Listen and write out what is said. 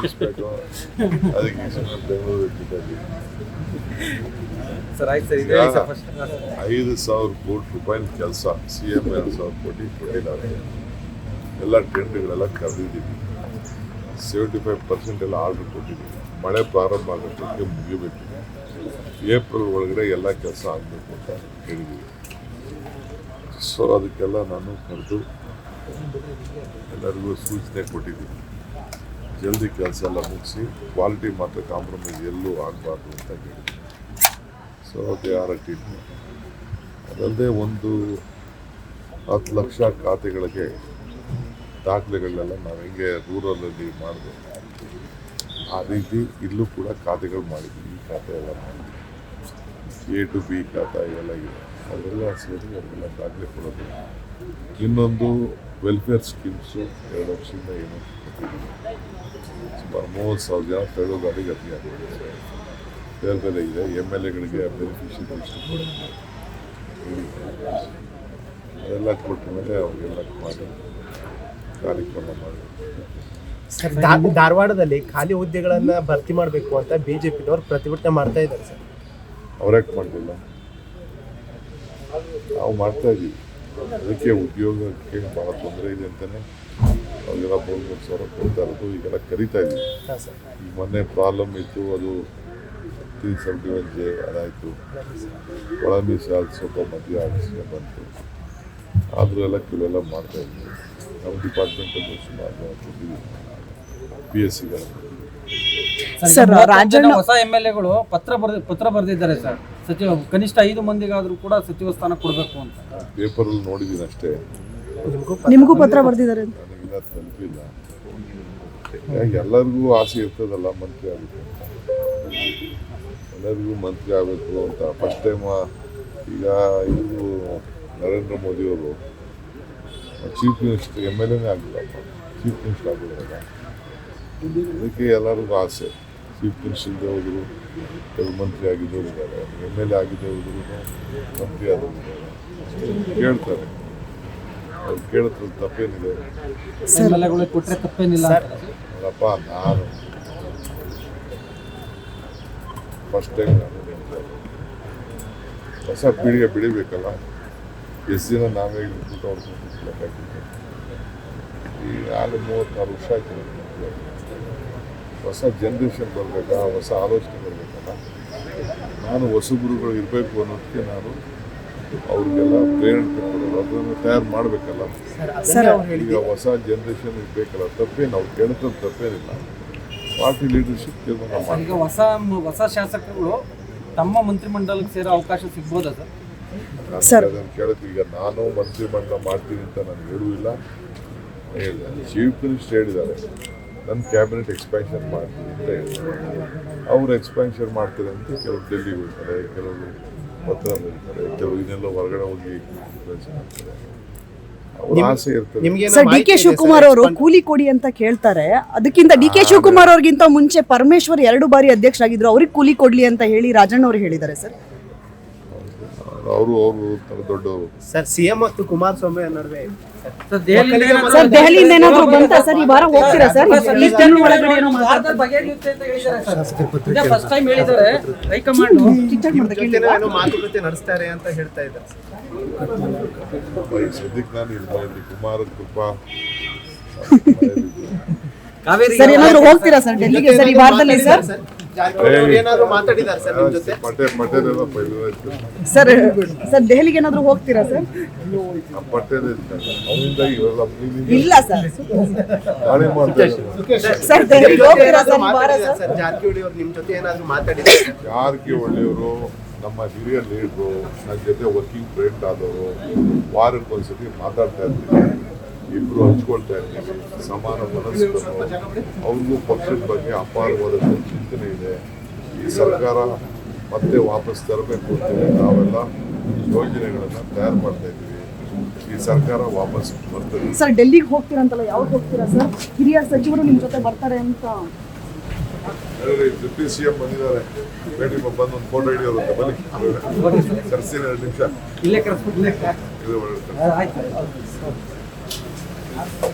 ಮುಗಿಸ್ಬೇಕು. ಅದಕ್ಕೆ ಬೆಂಗಳೂರು ಇಟ್ಟಿದ್ದೀವಿ. 5,000 ಕೋಟಿ ರೂಪಾಯಿ ಕೆಲಸ CM 2,000 ಕೋಟಿ ಕೊಟ್ಟಿದ್ದಾರೆ. ಎಲ್ಲ ಟೆಂಡ್ಗಳೆಲ್ಲ ಕರೆದಿದ್ದೀವಿ. 75% ಎಲ್ಲ ಆರ್ಡರ್ ಕೊಟ್ಟಿದ್ದೀವಿ. ಮಳೆ ಪ್ರಾರಂಭ ಆಗೋದಕ್ಕೆ ಮುಗಿಬೇಕು. ಏಪ್ರಿಲ್ ಒಳಗಡೆ ಎಲ್ಲ ಕೆಲಸ ಆಗಬೇಕು ಅಂತ ಹೇಳಿದ್ದೀವಿ. ಸೊ ಅದಕ್ಕೆಲ್ಲ ನಾನು ಕರೆದು ಎಲ್ಲರಿಗೂ ಸೂಚನೆ ಕೊಟ್ಟಿದ್ದೀನಿ. ಜಲ್ದಿ ಕೆಲಸ ಎಲ್ಲ ಮುಗಿಸಿ ಕ್ವಾಲಿಟಿ ಮಾತ್ರ ಕಾಂಪ್ರಮೈಸ್ ಎಲ್ಲೂ ಆಗಬಾರ್ದು ಅಂತ ಹೇಳಿದ್ದೀನಿ. So they are at it. ಅದಲ್ಲದೆ ಒಂದು 10 ಲಕ್ಷ ಖಾತೆಗಳಿಗೆ ದಾಖಲೆಗಳನ್ನೆಲ್ಲ ನಾವು ಹೆಂಗೆ ರೂರಲಲ್ಲಿ ಮಾಡಿದೆ ಆ ರೀತಿ ಇಲ್ಲೂ ಕೂಡ ಖಾತೆಗಳು ಮಾಡಿದ್ವಿ. ಈ ಖಾತೆ ಎಲ್ಲ ಮಾಡಿದ್ವಿ. A to B ಖಾತೆ ಇವೆಲ್ಲ ಇದೆ. ಅದೆಲ್ಲ ಸೇರಿ ಅದೆಲ್ಲ ದಾಖಲೆ ಕೊಡೋದು. ಇನ್ನೊಂದು ವೆಲ್ಫೇರ್ ಸ್ಕೀಮ್ಸು 2 ವರ್ಷದಿಂದ ಏನು ಸುಮಾರು 30,000 ಜನ ತಗೊಳ್ಳೋದಾರಿಗೆ ಅತಿ ಆಗಿದೆ. ಬೇರೆ ಬೇರೆ ಇದೆ. MLAಗಳಿಗೆ ಬೆನಿಫಿಷರೀಸ್ ಕೊಡೋದು ಅದೆಲ್ಲ ಕೊಟ್ಟ ಮೇಲೆ ಅವ್ರಿಗೆಲ್ಲ ಮಾಡಿ ಕಾರ್ಯಕ್ರಮ ಮಾಡಿ. ಸರ್, ಧಾರವಾಡದಲ್ಲಿ ಖಾಲಿ ಹುದ್ದೆಗಳನ್ನು ಭರ್ತಿ ಮಾಡಬೇಕು ಅಂತ BJPನವರು ಪ್ರತಿಭಟನೆ ಮಾಡ್ತಾ ಇದ್ದಾರೆ ಸರ್. ಅವ್ರ್ಯಾಕೆ ಮಾಡಲಿಲ್ಲ? ನಾವು ಮಾಡ್ತಾ ಇದ್ದೀವಿ. ಅದಕ್ಕೆ ಉದ್ಯೋಗಕ್ಕೆ ಭಾಳ ತೊಂದರೆ ಇದೆ ಅಂತಲೇ ಅವ್ರಿಗೆಲ್ಲ 3,000 ಕೊಡ್ತಾ ಇರೋದು. ಈಗೆಲ್ಲ ಕರಿತಾ ಇದ್ದೀವಿ. ಈಗ ಮೊನ್ನೆ ಪ್ರಾಬ್ಲಮ್ ಇತ್ತು, ಅದು 371J ಅದಾಯಿತು. ಒಳ ಮೀಸಲು ಸ್ವಲ್ಪ ಮಧ್ಯ ಆಡಿಸಿ ಬಂತು. ಆದರೂ ಎಲ್ಲ ಕೆಲವೆಲ್ಲ ಮಾಡ್ತಾ ಇದ್ದೀವಿ. ನಮ್ಮ ಡಿಪಾರ್ಟ್ಮೆಂಟಲ್ಲಿ ಸುಮಾರು ಕೊಟ್ಟಿದ್ದೀವಿ PSCಗಳ. ಹೊಸ MLAಗಳು ಪತ್ರ ಬರೆದಿದ್ದಾರೆ ಸರ್. ಸಚಿವ ಕನಿಷ್ಠ 5 ಮಂದಿಗಾದ್ರೂ ಕೂಡ ಸಚಿವ ಸ್ಥಾನ ಕೊಡಬೇಕು ಅಂತ ಪೇಪರಲ್ಲಿ ನೋಡಿದ್ದೀನಿ ಅಷ್ಟೇ. ನಿಮಗೂ ಪತ್ರ ಬರೆದಿದ್ದಾರೆ? ನನಗಿಲ್ಲ, ತಲುಪಿಲ್ಲ. ಎಲ್ಲರಿಗೂ ಆಸೆ ಇರ್ತದಲ್ಲ ಮಂತ್ರಿ ಆಗಬೇಕು ಅಂತ. ಎಲ್ಲರಿಗೂ ಮಂತ್ರಿ ಆಗಬೇಕು ಅಂತ. ಫಸ್ಟ್ ಟೈಮ್ ಈಗ ಇವರು ನರೇಂದ್ರ ಮೋದಿಯವರು ಚೀಫ್ ಮಿನಿಸ್ಟರ್ MLAನೇ ಆಗಿಲ್ಲಪ್ಪ, ಚೀಫ್ ಮಿನಿಸ್ಟರ್ ಆಗಿರೋಲ್ಲ. ಅದಕ್ಕೆ ಎಲ್ಲರಿಗೂ ಆಸೆ. ಚೀಫ್ ಮಿನಿಸ್ಟರ್ ಹೋದ್ರು, ಕೆಲವು ಮಂತ್ರಿ ಆಗಿದ್ದವರು ಇದ್ದಾರೆ, MLA ಆಗಿದ್ದವರು ಮಂತ್ರಿ ಆದವರು ಇದ್ದಾರೆ. ಕೇಳ್ತಾರೆ, ಅವ್ರು ಕೇಳಿದ್ರೆ ತಪ್ಪೇನಿದೆ? ಕೊಟ್ಟರೆ ತಪ್ಪೇನಿಲ್ಲ. ನೋಡಪ್ಪ, ನಾನು ಫಸ್ಟ್ ಟೈಮ್ ಹೊಸ ಪೀಳಿಗೆ ಬೆಳಿಬೇಕಲ್ಲ. ಎಷ್ಟು ದಿನ ನಾವೇ ಊಟ ಹೊಡ್ಕೊಂಡು ಈಗ 36 ವರ್ಷ ಆಯ್ತು. ಹೊಸ ಜನ್ರೇಷನ್ ಬರಬೇಕಾ, ಹೊಸ ಆಲೋಚನೆ ಬರಬೇಕಲ್ಲ. ನಾನು ಹೊಸಬರುಗಳು ಇರಬೇಕು ಅನ್ನೋದಕ್ಕೆ ನಾನು ಅವ್ರಿಗೆಲ್ಲ ಪ್ರೇರಣೆ ಕೊಡೋದು, ಅದನ್ನು ತಯಾರು ಮಾಡಬೇಕಲ್ಲ. ಈಗ ಹೊಸ ಜನ್ರೇಷನ್ ಇರಬೇಕಲ್ಲ. ತಪ್ಪೇನು ಅವ್ರು ಕೇಳಿದ್ರೆ ತಪ್ಪೇನಿಲ್ಲ. ಪಾರ್ಟಿ ಲೀಡರ್ಶಿಪ್ ತೀರ್ಮಾನ ಮಾಡಿ. ಈಗ ಹೊಸ ಶಾಸಕರು ತಮ್ಮ ಮಂತ್ರಿಮಂಡಲಕ್ಕೆ ಸೇರೋ ಅವಕಾಶ ಸಿಗ್ಬೋದಾ ಸರ್? ಅದನ್ನು ಕೇಳಕ್ಕೆ ಈಗ ನಾನು ಮಂತ್ರಿಮಂಡಲ ಮಾಡ್ತೀನಿ ಅಂತ ನಾನು ಹೇಳುವಿಲ್ಲ. ಹೇಳಿದೆ ಚೀಫ್ ಮಿನಿಸ್ಟರ್ ಹೇಳಿದ್ದಾರೆ, ನನ್ನ ಕ್ಯಾಬಿನೆಟ್ ಎಕ್ಸ್ಪ್ಯಾನ್ಷನ್ ಮಾಡ್ತೀನಿ ಅಂತ ಹೇಳಿದ್ದಾರೆ. ಅವರು ಎಕ್ಸ್ಪ್ಯಾನ್ಷನ್ ಮಾಡ್ತಾರೆ ಅಂತ ಕೆಲವರು ಡೆಲ್ಲಿಗೆ ಹೋಗ್ತಾರೆ, ಕೆಲವರು ಪತ್ರ ಬರೀತಾರೆ, ಕೆಲವರು ಇನ್ನೆಲ್ಲ ಹೊರಗಡೆ ಹೋಗಿ ಕೆಲಸ ಮಾಡ್ತಾರೆ. ಅವ್ರ ಆಸೆ ಇರ್ತದೆ. ಸರ್, DK ಶಿವಕುಮಾರ್ ಅವರು ಕೂಲಿ ಕೊಡಿ ಅಂತ ಕೇಳ್ತಾರೆ. ಅದಕ್ಕಿಂತ DK ಶಿವಕುಮಾರ್ ಅವ್ರಿಗಿಂತ ಮುಂಚೆ ಪರಮೇಶ್ವರ್ 2 ಬಾರಿ ಅಧ್ಯಕ್ಷರಾಗಿದ್ರು. ಅವ್ರಿಗೆ ಕೂಲಿ ಕೊಡ್ಲಿ ಅಂತ ಹೇಳಿ ರಾಜಣ್ಣ ಅವರು ಹೇಳಿದ್ದಾರೆ ಸರ್. ಅವರು ದೊಡ್ಡವರು. ಸರ್, CM ಮತ್ತು ಕುಮಾರಸ್ವಾಮಿ ನಡುವೆ ಸರ್, ದೆಹಲಿಯಿಂದ ಏನಾದ್ರು ಬಂತಾ ಸರ್? ಈ ವಾರ ಹೋಗ್ತೀರಾ ಸರ್? ಮಾತುಕತೆ ನಡೆಸ್ತಾರೆ ಅಂತ ಹೇಳ್ತಾ ಇದ್ದಾರೆ. ಸದ್ಯಕ್ಕೆ ನಾನು ಇಲ್ಲಿ ಕುಮಾರ ಕೃಪಾ ಸರ್, ಏನಾದ್ರು ಹೋಗ್ತೀರಾ ಸರ್ ಡೆಲ್ಲಿಗೆ ಸರ್ ಈ ವಾರದಲ್ಲಿ ಸರ್? ಏನಾದ್ರು ಮಾತಾಡಿದ್ದಾರೆ ಸರ್ ನಿಮ್ಮ ಜೊತೆ? ಸರ್, ದೆಹಲಿಗೆ ಏನಾದ್ರು ಹೋಗ್ತೀರಾ ಸರ್? ಇಲ್ಲ ಸರ್. ಸರ್, ದೆಹಲಿಗೆ ಹೋಗ್ತೀರಾ ಸರ್ ಈ ವಾರ ಸರ್? ಜಾರಕಿಹೊಳಿ ಅವರು ನಿಮ್ಮ ಜೊತೆ ಏನಾದ್ರು ಮಾತಾಡಿದ್ದಾರೆ? ಜಾರಕಿಹೊಳಿ ಅವರು ನಮ್ಮ ಹಿರಿಯ ಲೀಡ್ರು, ನನ್ನ ಜೊತೆ ವರ್ಕಿಂಗ್ ಫ್ರೆಂಡ್ ಆದವರು. ವಾರಕ್ಕೊಂದ್ಸತಿ ಮಾತಾಡ್ತಾ ಇರ್ತೀವಿ, ಇಬ್ಬರು ಹಂಚ್ಕೊಳ್ತಾ ಇರ್ತೀವಿ. ಸಮಾನ ಮನಸ್ಸು. ಅವ್ರಿಗೂ ಪಕ್ಷದ ಬಗ್ಗೆ ಅಪಾರವಾದ ಚಿಂತನೆ ಇದೆ. ಈ ಸರ್ಕಾರ ಮತ್ತೆ ವಾಪಸ್ ತರಬೇಕು ಅಂತೇಳಿ ನಾವೆಲ್ಲ ಯೋಜನೆಗಳನ್ನು ತಯಾರು ಮಾಡ್ತಾ ಇದ್ದೀವಿ. ಈ ಸರ್ಕಾರ ವಾಪಸ್ ಬರ್ತದೆ. ಸರ್, ಡೆಲ್ಲಿಗೆ ಹೋಗ್ತೀರಾ ಅಂತಲ್ಲ, ಯಾವಾಗ ಹೋಗ್ತೀರಾ ಸರ್? ಹಿರಿಯ ಸಚಿವರು ನಿಮ್ಮ ಜೊತೆ ಬರ್ತಾರೆ ಅಂತ. ಡಿಪ್ಟಿ CM ಬಂದಿದ್ದಾರೆ, ಭೇಟಿ ಬಂದು ಒಂದು ಫೋಟೋ ಹಿಡಿಯೋರು ಅಂತ ಬನ್ನಿ ಕರೆಸ್ತೀನಿ. 2 ನಿಮಿಷ ಇಲ್ಲೇ